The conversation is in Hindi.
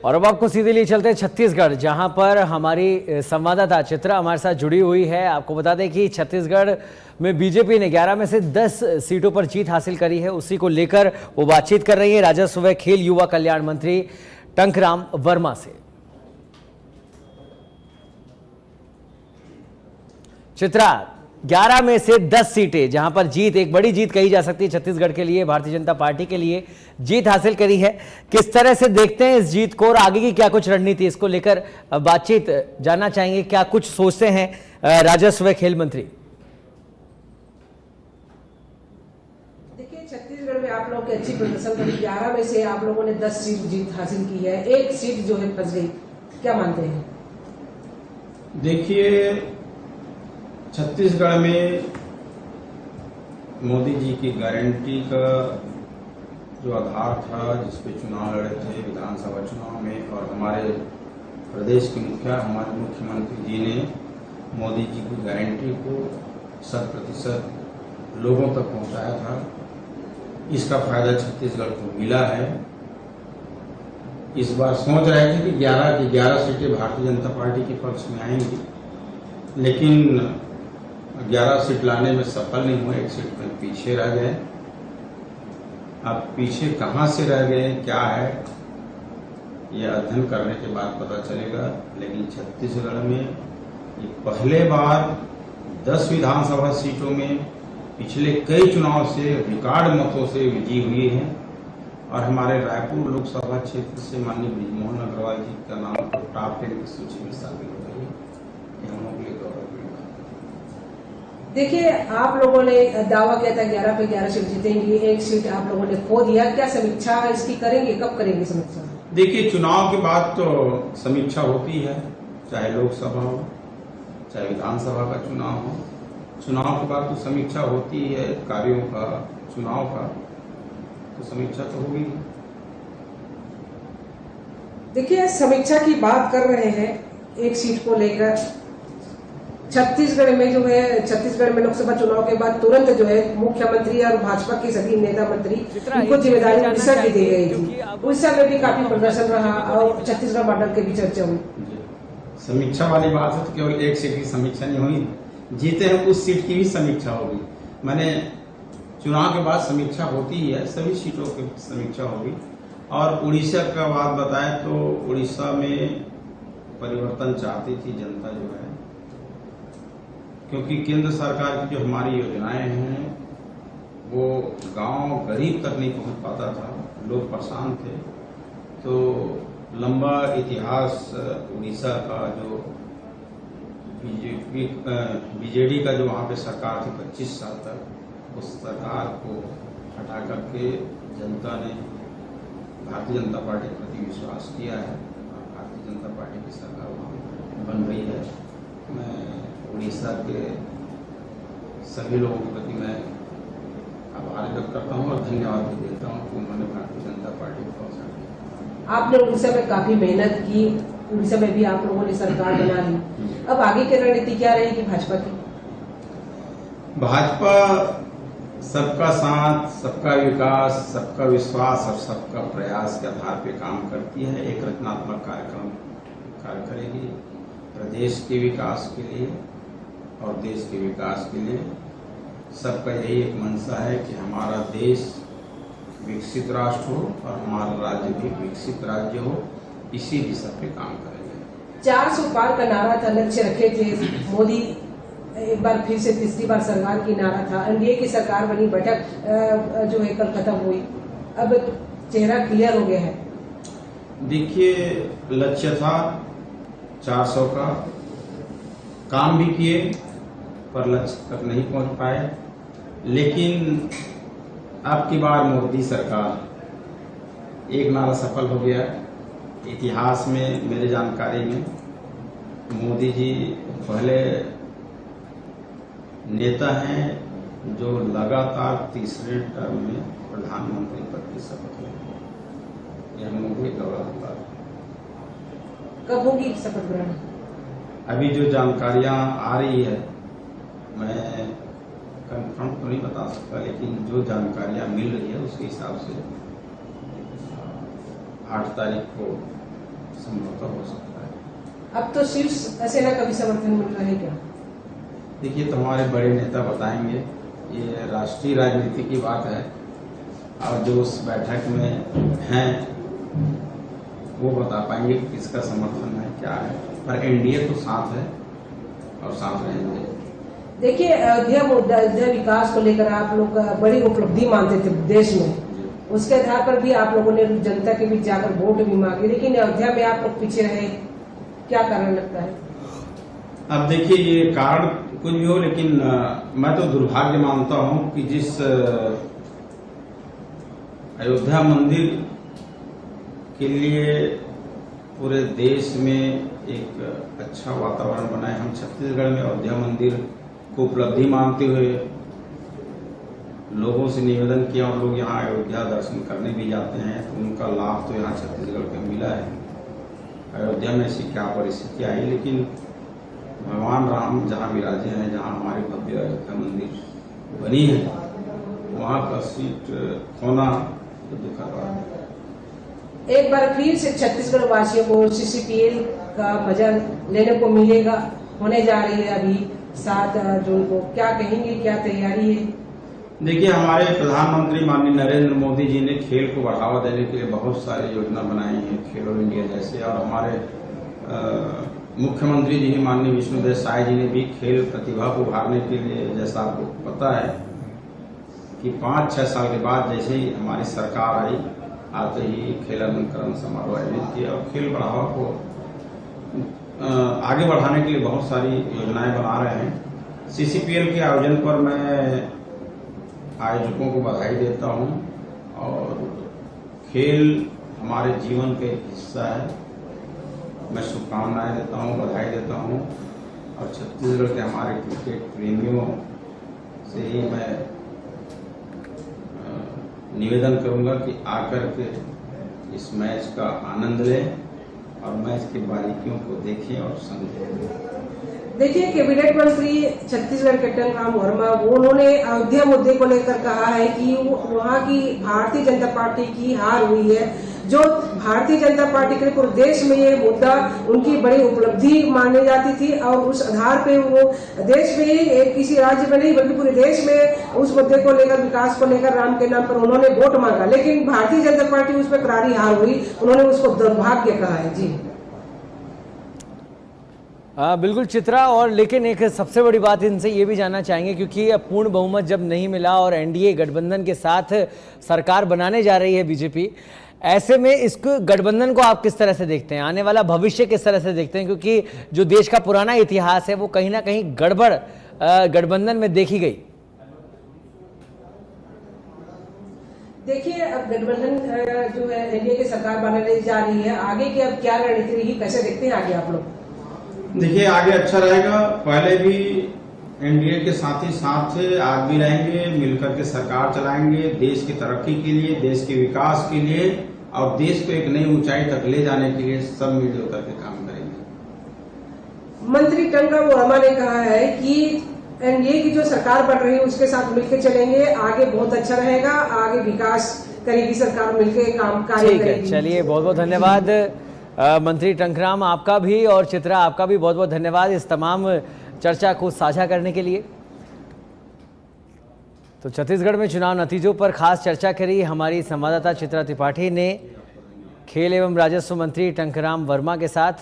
और अब आपको सीधे लिए चलते हैं छत्तीसगढ़, जहां पर हमारी संवाददाता चित्रा हमारे साथ जुड़ी हुई है। आपको बता दें कि छत्तीसगढ़ में बीजेपी ने 11 में से 10 सीटों पर जीत हासिल करी है। उसी को लेकर वो बातचीत कर रही है राजस्व व खेल युवा कल्याण मंत्री टंकराम वर्मा से। चित्रा, 11 में से 10 सीटें जहां पर जीत, एक बड़ी जीत कही जा सकती है छत्तीसगढ़ के लिए, भारतीय जनता पार्टी के लिए जीत हासिल करी है। किस तरह से देखते हैं इस जीत को और आगे की क्या कुछ रणनीति, इसको लेकर बातचीत जानना चाहेंगे। क्या कुछ सोचते हैं राजस्व व खेल मंत्री? देखिए, छत्तीसगढ़ में आप लोगों की अच्छी प्रदर्शन करी। 11 में से आप लोगों ने 10 सीट जीत हासिल की है, एक सीट जो है फंस गई, क्या मानते हैं? देखिए, छत्तीसगढ़ में मोदी जी की गारंटी का जो आधार था, जिसपे चुनाव लड़े थे विधानसभा चुनाव में, और हमारे प्रदेश के हमारे मुख्यमंत्री जी ने मोदी जी की गारंटी को 100% लोगों तक पहुंचाया था। इसका फायदा छत्तीसगढ़ को मिला है। इस बार सोच रहे थे कि 11 की 11 सीटें भारतीय जनता पार्टी के पक्ष में आएंगी, लेकिन 11 सीट लाने में सफल नहीं हुए, एक सीट में पीछे रह गए। अब पीछे कहां से रह गए, क्या है, यह अध्ययन करने के बाद पता चलेगा। लेकिन छत्तीसगढ़ में ये पहले बार 10 विधानसभा सीटों में पिछले कई चुनाव से रिकॉर्ड मतों से विजयी हुई है। और हमारे रायपुर लोकसभा क्षेत्र से माननीय बृजमोहन अग्रवाल जी का नाम तो टॉप 10 की सूची में शामिल हो गई है। हम लोग के लिए गौरव की बात। देखिए, आप लोगों ने दावा किया था 11 पे 11 सीट जीतेंगी, एक सीट आप लोगों ने खो दिया। क्या समीक्षा इसकी करेंगे, कब करेंगे समीक्षा? देखिए, चुनाव के बाद तो समीक्षा होती है, चाहे लोकसभा हो चाहे विधानसभा का चुनाव हो। चुनाव के बाद तो समीक्षा होती है कार्यों का, चुनाव का, तो समीक्षा तो होगी। देखिए, समीक्षा की बात कर रहे हैं एक सीट को लेकर। छत्तीसगढ़ में जो है, छत्तीसगढ़ में लोकसभा चुनाव के बाद तुरंत जो है मुख्यमंत्री और भाजपा के सभी नेता मंत्री उनको जिम्मेदारी उड़ीसा की दी गई थी। उड़ीसा में भी काफी प्रदर्शन रहा और छत्तीसगढ़ मॉडल की भी चर्चा हुई। समीक्षा वाली बात है तो केवल एक सीट की समीक्षा नहीं हुई, जीते हैं उस सीट की भी समीक्षा होगी। मैंने चुनाव के बाद समीक्षा होती ही है, सभी सीटों की समीक्षा होगी। और उड़ीसा का बात बताएं तो उड़ीसा में परिवर्तन चाहती थी जनता जो है, क्योंकि केंद्र सरकार की जो हमारी योजनाएं हैं वो गांव गरीब तक नहीं पहुंच पाता था, लोग परेशान थे। तो लंबा इतिहास उड़ीसा का, जो बीजेडी का जो वहां पे सरकार थी 25 साल तक, उस सरकार को हटा करके जनता ने भारतीय जनता पार्टी के प्रति विश्वास किया है और भारतीय जनता पार्टी की सरकार वहां बन रही है। मैं उड़ीसा के सभी लोगों के प्रति मैं आभार व्यक्त करता हूं और धन्यवाद भी देता हूं कि उन्होंने भारतीय जनता पार्टी को अवसर दिया। आपने उड़ीसा में काफी मेहनत की, उड़ीसा में भी आप लोगों ने सरकार बना ली। अब आगे की रणनीति क्या रहेगी भाजपा की? भाजपा सबका साथ, सबका विकास, सबका विश्वास और सबका प्रयास के आधार पर काम करती है। एक रचनात्मक कार्य करेगी प्रदेश के विकास के लिए और देश के विकास के लिए। सबका यही एक मंशा है कि हमारा देश विकसित राष्ट्र हो और हमारा राज्य भी विकसित राज्य हो, इसी दिशा पे काम करेंगे। 400 पार का नारा था, लक्ष्य रखे थे मोदी, एक बार फिर से तीसरी बार सरकार की नारा था। एनडीए की सरकार बनी, बैठक जो है कल खत्म हुई, अब चेहरा क्लियर हो गया है। देखिए, लक्ष्य था 400 का, काम भी किए पर लक्ष्य तक नहीं पहुंच पाए। लेकिन अब की बार मोदी सरकार, एक नारा सफल हो गया। इतिहास में मेरी जानकारी में मोदी जी पहले नेता हैं जो लगातार तीसरे टर्म में प्रधानमंत्री पद की शपथ लेंगे। यह हम लोगों के गौरव की बात है। कब होगी शपथ ग्रहण? अभी जो जानकारियां आ रही है, मैं कंफर्म तो नहीं बता सकता, लेकिन जो जानकारियां मिल रही है उसके हिसाब से 8 तारीख को समझौता हो सकता है। अब तो शिवसेना का भी समर्थन मिल रहा है क्या? देखिए, तो हमारे बड़े नेता बताएंगे, ये राष्ट्रीय राजनीति की बात है और जो उस बैठक में हैं वो बता पाएंगे कि किसका समर्थन है, क्या है। पर एनडीए तो साथ है और साथ रहेंगे। देखिए, अयोध्या विकास को लेकर आप लोग बड़ी उपलब्धि मानते थे देश में, उसके आधार पर भी आप लोगों ने जनता के बीच जाकर वोट भी मांगे, लेकिन अयोध्या में आप लोग पीछे रहे, क्या कारण लगता है? अब देखिए, ये कारण कुछ भी हो, लेकिन मैं तो दुर्भाग्य मानता हूं कि जिस अयोध्या मंदिर के लिए पूरे देश में एक अच्छा वातावरण बनाए, हम छत्तीसगढ़ में अयोध्या मंदिर को उपलब्धि मानते हुए लोगों से निवेदन किया, और लोग यहाँ अयोध्या दर्शन करने भी जाते हैं, तो उनका लाभ तो यहाँ छत्तीसगढ़ को मिला है। अयोध्या में ऐसी क्या परिस्थिति आई, लेकिन भगवान राम जहाँ विराजे हैं, जहाँ हमारी भव्य अयोध्या मंदिर बनी है, वहाँ का सीट खोना तो दुखद बात है। एक बार फिर से छत्तीसगढ़ वासियों को सीसीपीएल का मजा लेने को मिलेगा, होने जा रही है अभी 7 जून को, क्या कहेंगे, क्या तैयारी है? देखिए, हमारे प्रधानमंत्री माननीय नरेंद्र मोदी जी ने खेल को बढ़ावा देने के लिए बहुत सारी योजना बनाई है, खेलो इंडिया जैसे, और हमारे मुख्यमंत्री जी माननीय विष्णुदेव साय जी ने भी खेल प्रतिभा को उभारने के लिए, जैसा आपको पता है कि 5-6 साल के बाद जैसे ही हमारी सरकार आई, आते ही खेल अलंकरण समारोह आयोजित किया और खेल बढ़ावा को आगे बढ़ाने के लिए बहुत सारी योजनाएं बना रहे हैं। सीसीपीएल के आयोजन पर मैं आयोजकों को बधाई देता हूं, और खेल हमारे जीवन का एक हिस्सा है। मैं शुभकामनाएं देता हूं, बधाई देता हूं, और छत्तीसगढ़ के हमारे क्रिकेट प्रेमियों से ही मैं निवेदन करूंगा कि आकर के इस मैच का आनंद लें और मैच की बारीकियों को देखें और समझें। देखिए, कैबिनेट मंत्री छत्तीसगढ़ के टंकराम वर्मा, उन्होंने अयोध्या मुद्दे को लेकर कहा है कि वहां की भारतीय जनता पार्टी की हार हुई है, जो भारतीय जनता पार्टी के पूरे देश में ये मुद्दा उनकी बड़ी उपलब्धि मानी जाती थी, और उस आधार पे वो देश में ही, किसी राज्य में नहीं बल्कि पूरे देश में उस मुद्दे को लेकर, विकास को लेकर राम के नाम पर उन्होंने वोट मांगा, लेकिन भारतीय जनता पार्टी उस पर करारी हार हुई, उन्होंने उसको दुर्भाग्य कहा है। जी बिल्कुल चित्रा, और लेकिन एक सबसे बड़ी बात इनसे ये भी जानना चाहेंगे, क्योंकि अब पूर्ण बहुमत जब नहीं मिला और एनडीए गठबंधन के साथ सरकार बनाने जा रही है बीजेपी, ऐसे में इस गठबंधन को आप किस तरह से देखते हैं, आने वाला भविष्य किस तरह से देखते हैं, क्योंकि जो देश का पुराना इतिहास है वो कहीं ना कहीं गड़बड़ गठबंधन में देखी गई। देखिए, अब गठबंधन जो है एनडीए की सरकार बनाने जा रही है, आगे की अब क्या रणनीति रही, कैसे देखते हैं आगे आप लोग? देखिए, आगे अच्छा रहेगा। पहले भी एनडीए के साथ ही साथ आज भी रहेंगे, मिलकर के सरकार चलाएंगे, देश की तरक्की के लिए, देश के विकास के लिए, और देश को एक नई ऊंचाई तक ले जाने के लिए सब मिलजुल करके काम करेंगे। मंत्री टंकराम वर्मा ने कहा है कि एनडीए की जो सरकार बन रही है उसके साथ मिलकर चलेंगे, आगे बहुत अच्छा रहेगा, आगे विकास करेगी सरकार, मिलकर काम कार्य करेगी। चलिए, बहुत बहुत धन्यवाद मंत्री टंकराम, आपका भी, और चित्रा आपका भी बहुत बहुत धन्यवाद इस तमाम चर्चा को साझा करने के लिए। तो छत्तीसगढ़ में चुनाव नतीजों पर खास चर्चा करी हमारी संवाददाता चित्रा त्रिपाठी ने खेल एवं राजस्व मंत्री टंकराम वर्मा के साथ।